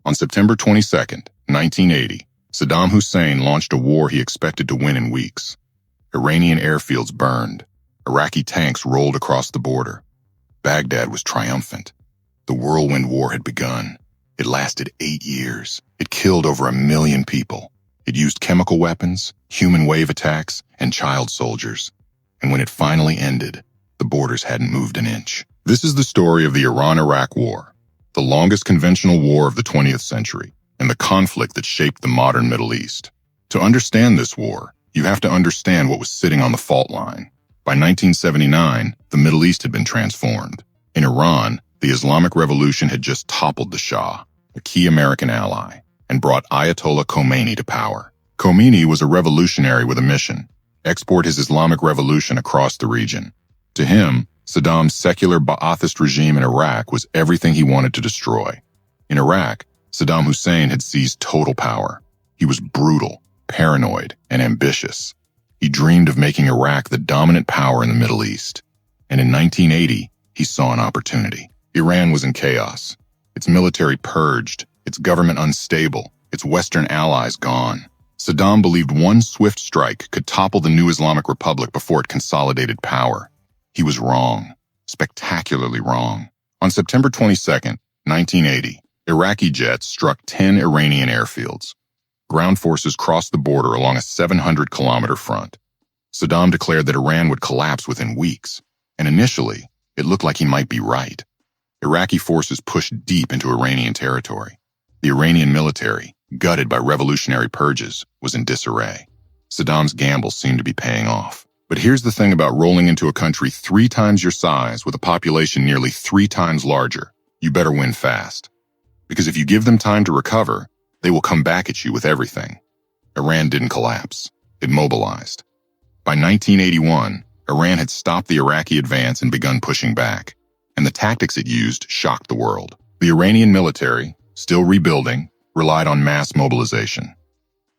On September 22nd, 1980, Saddam Hussein launched a war he expected to win in weeks. Iranian airfields burned. Iraqi tanks rolled across the border. Baghdad was triumphant. The whirlwind war had begun. It lasted 8 years. It killed over 1 million people. It used chemical weapons, human wave attacks, and child soldiers. And when it finally ended, the borders hadn't moved an inch. This is the story of the Iran-Iraq War, the longest conventional war of the 20th century, and the conflict that shaped the modern Middle East. To understand this war, you have to understand what was sitting on the fault line. By 1979, the Middle East had been transformed. In Iran, the Islamic Revolution had just toppled the Shah, a key American ally, and brought Ayatollah Khomeini to power. Khomeini was a revolutionary with a mission: export his Islamic revolution across the region. To him, Saddam's secular Ba'athist regime in Iraq was everything he wanted to destroy. In Iraq, Saddam Hussein had seized total power. He was brutal, paranoid, and ambitious. He dreamed of making Iraq the dominant power in the Middle East. And in 1980, he saw an opportunity. Iran was in chaos. Its military purged, its government unstable, its Western allies gone. Saddam believed one swift strike could topple the new Islamic Republic before it consolidated power. He was wrong, spectacularly wrong. On September 22, 1980, Iraqi jets struck 10 Iranian airfields. Ground forces crossed the border along a 700-kilometer front. Saddam declared that Iran would collapse within weeks, and initially, it looked like he might be right. Iraqi forces pushed deep into Iranian territory. The Iranian military, gutted by revolutionary purges, was in disarray. Saddam's gamble seemed to be paying off. But here's the thing about rolling into a country 3 times your size with a population nearly 3 times larger. You better win fast. Because if you give them time to recover, they will come back at you with everything. Iran didn't collapse. It mobilized. By 1981, Iran had stopped the Iraqi advance and begun pushing back. And the tactics it used shocked the world. The Iranian military, still rebuilding, relied on mass mobilization.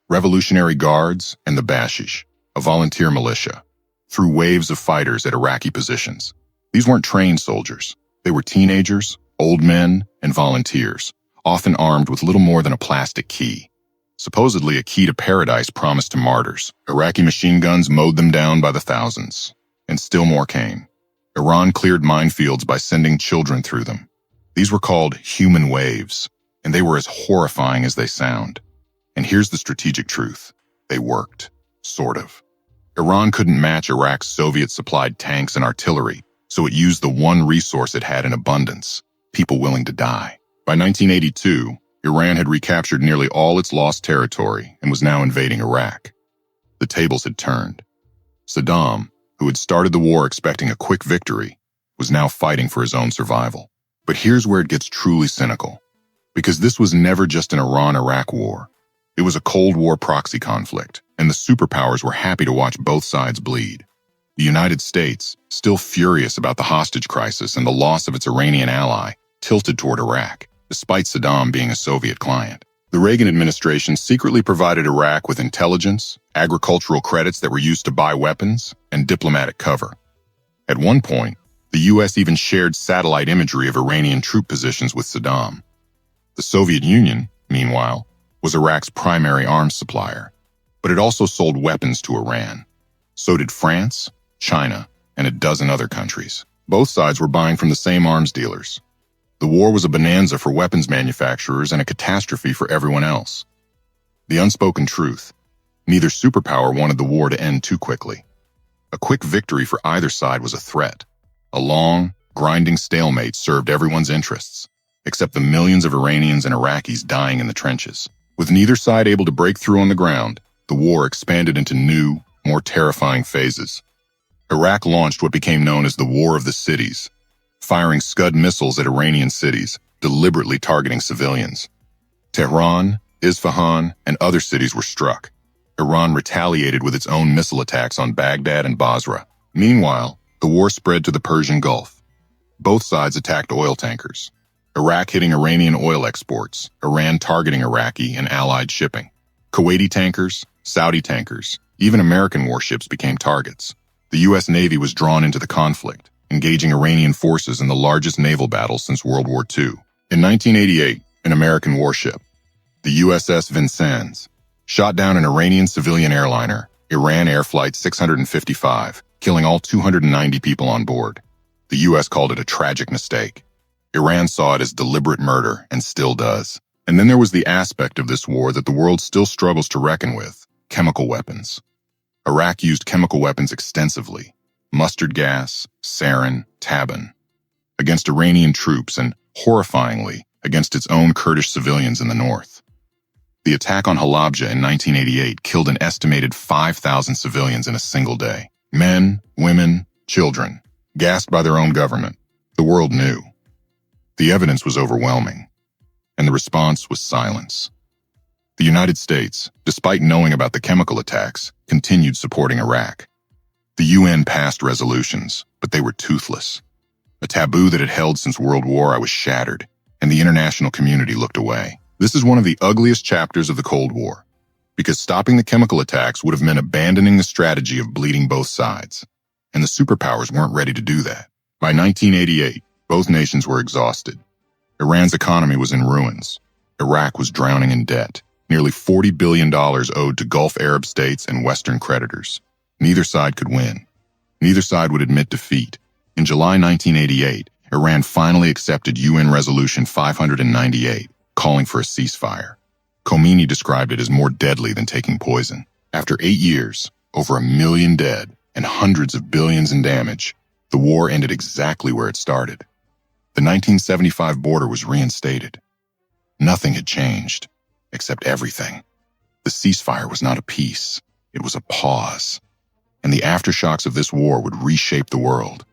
Revolutionary Guards and the Bashish, a volunteer militia, threw waves of fighters at Iraqi positions. These weren't trained soldiers. They were teenagers, old men, and volunteers, often armed with little more than a plastic key. Supposedly a key to paradise promised to martyrs. Iraqi machine guns mowed them down by the thousands. And still more came. Iran cleared minefields by sending children through them. These were called human waves, and they were as horrifying as they sound. And here's the strategic truth. They worked. Sort of. Iran couldn't match Iraq's Soviet-supplied tanks and artillery, so it used the one resource it had in abundance: people willing to die. By 1982, Iran had recaptured nearly all its lost territory and was now invading Iraq. The tables had turned. Saddam, who had started the war expecting a quick victory, was now fighting for his own survival. But here's where it gets truly cynical. Because this was never just an Iran-Iraq war. It was a Cold War proxy conflict, and the superpowers were happy to watch both sides bleed. The United States, still furious about the hostage crisis and the loss of its Iranian ally, tilted toward Iraq, despite Saddam being a Soviet client. The Reagan administration secretly provided Iraq with intelligence, agricultural credits that were used to buy weapons, and diplomatic cover. At one point, the U.S. even shared satellite imagery of Iranian troop positions with Saddam. The Soviet Union, meanwhile, was Iraq's primary arms supplier, but it also sold weapons to Iran. So did France, China, and a dozen other countries. Both sides were buying from the same arms dealers. The war was a bonanza for weapons manufacturers and a catastrophe for everyone else. The unspoken truth: neither superpower wanted the war to end too quickly. A quick victory for either side was a threat. A long, grinding stalemate served everyone's interests, except the millions of Iranians and Iraqis dying in the trenches. With neither side able to break through on the ground, the war expanded into new, more terrifying phases. Iraq launched what became known as the War of the Cities, firing Scud missiles at Iranian cities, deliberately targeting civilians. Tehran, Isfahan, and other cities were struck. Iran retaliated with its own missile attacks on Baghdad and Basra. Meanwhile, the war spread to the Persian Gulf. Both sides attacked oil tankers. Iraq hitting Iranian oil exports, Iran targeting Iraqi and allied shipping. Kuwaiti tankers, Saudi tankers, even American warships became targets. The U.S. Navy was drawn into the conflict, engaging Iranian forces in the largest naval battle since World War II. In 1988, An American warship, the USS Vincennes, shot down an Iranian civilian airliner, Iran Air Flight 655, killing all 290 people on board. The U.S. called it a tragic mistake. Iran saw it as deliberate murder and still does. And then there was the aspect of this war that the world still struggles to reckon with: chemical weapons. Iraq used chemical weapons extensively: mustard gas, sarin, tabun, against Iranian troops and, horrifyingly, against its own Kurdish civilians in the north. The attack on Halabja in 1988 killed an estimated 5,000 civilians in a single day. Men, women, children, gassed by their own government. The world knew. The evidence was overwhelming, and the response was silence. The United States, despite knowing about the chemical attacks, continued supporting Iraq. The UN passed resolutions, but they were toothless. A taboo that had held since World War I was shattered, and the international community looked away. This is one of the ugliest chapters of the Cold War, because stopping the chemical attacks would have meant abandoning the strategy of bleeding both sides, and the superpowers weren't ready to do that. By 1988, both nations were exhausted. Iran's economy was in ruins. Iraq was drowning in debt, nearly $40 billion owed to Gulf Arab states and Western creditors. Neither side could win. Neither side would admit defeat. In July 1988, Iran finally accepted UN Resolution 598, calling for a ceasefire. Khomeini described it as more deadly than taking poison. After 8 years, over 1 million dead, and hundreds of billions in damage, the war ended exactly where it started. The 1975 border was reinstated. Nothing had changed, except everything. The ceasefire was not a peace, it was a pause. And the aftershocks of this war would reshape the world.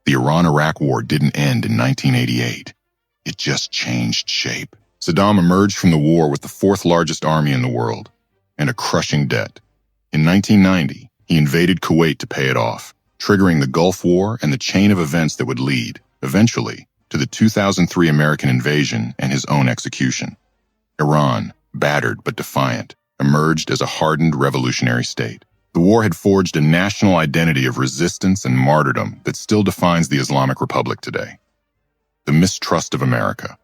The Iran-Iraq War didn't end in 1988. It just changed shape. Saddam emerged from the war with the fourth largest army in the world, and a crushing debt. In 1990, he invaded Kuwait to pay it off, triggering the Gulf War and the chain of events that would lead, eventually, to the 2003 American invasion and his own execution. Iran, battered but defiant, emerged as a hardened revolutionary state. The war had forged a national identity of resistance and martyrdom that still defines the Islamic Republic today. The mistrust of America.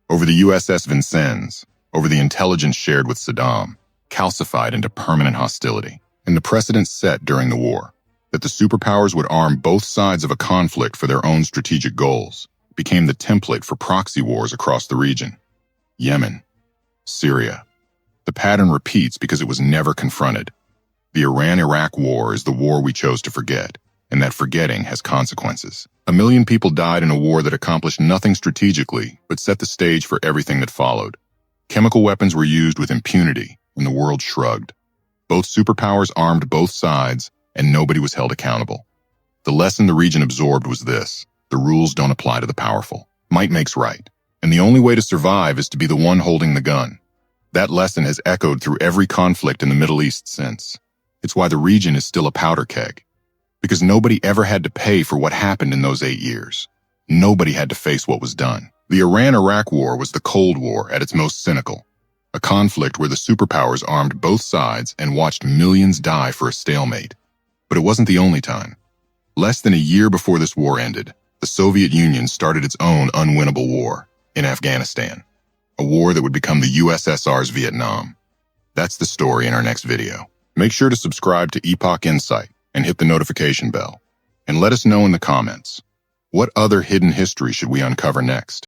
Over the USS Vincennes, over the intelligence shared with Saddam, calcified into permanent hostility. And the precedent set during the war, that the superpowers would arm both sides of a conflict for their own strategic goals, became the template for proxy wars across the region. Yemen, Syria. The pattern repeats because it was never confronted. The Iran-Iraq War is the war we chose to forget, and that forgetting has consequences. 1 million people died in a war that accomplished nothing strategically, but set the stage for everything that followed. Chemical weapons were used with impunity, and the world shrugged. Both superpowers armed both sides, and nobody was held accountable. The lesson the region absorbed was this: the rules don't apply to the powerful. Might makes right, and the only way to survive is to be the one holding the gun. That lesson has echoed through every conflict in the Middle East since. It's why the region is still a powder keg. Because nobody ever had to pay for what happened in those 8 years. Nobody had to face what was done. The Iran-Iraq War was the Cold War at its most cynical. A conflict where the superpowers armed both sides and watched millions die for a stalemate. But it wasn't the only time. Less than a year before this war ended, the Soviet Union started its own unwinnable war in Afghanistan. A war that would become the USSR's Vietnam. That's the story in our next video. Make sure to subscribe to Epoch Insight and hit the notification bell. And let us know in the comments, what other hidden history should we uncover next?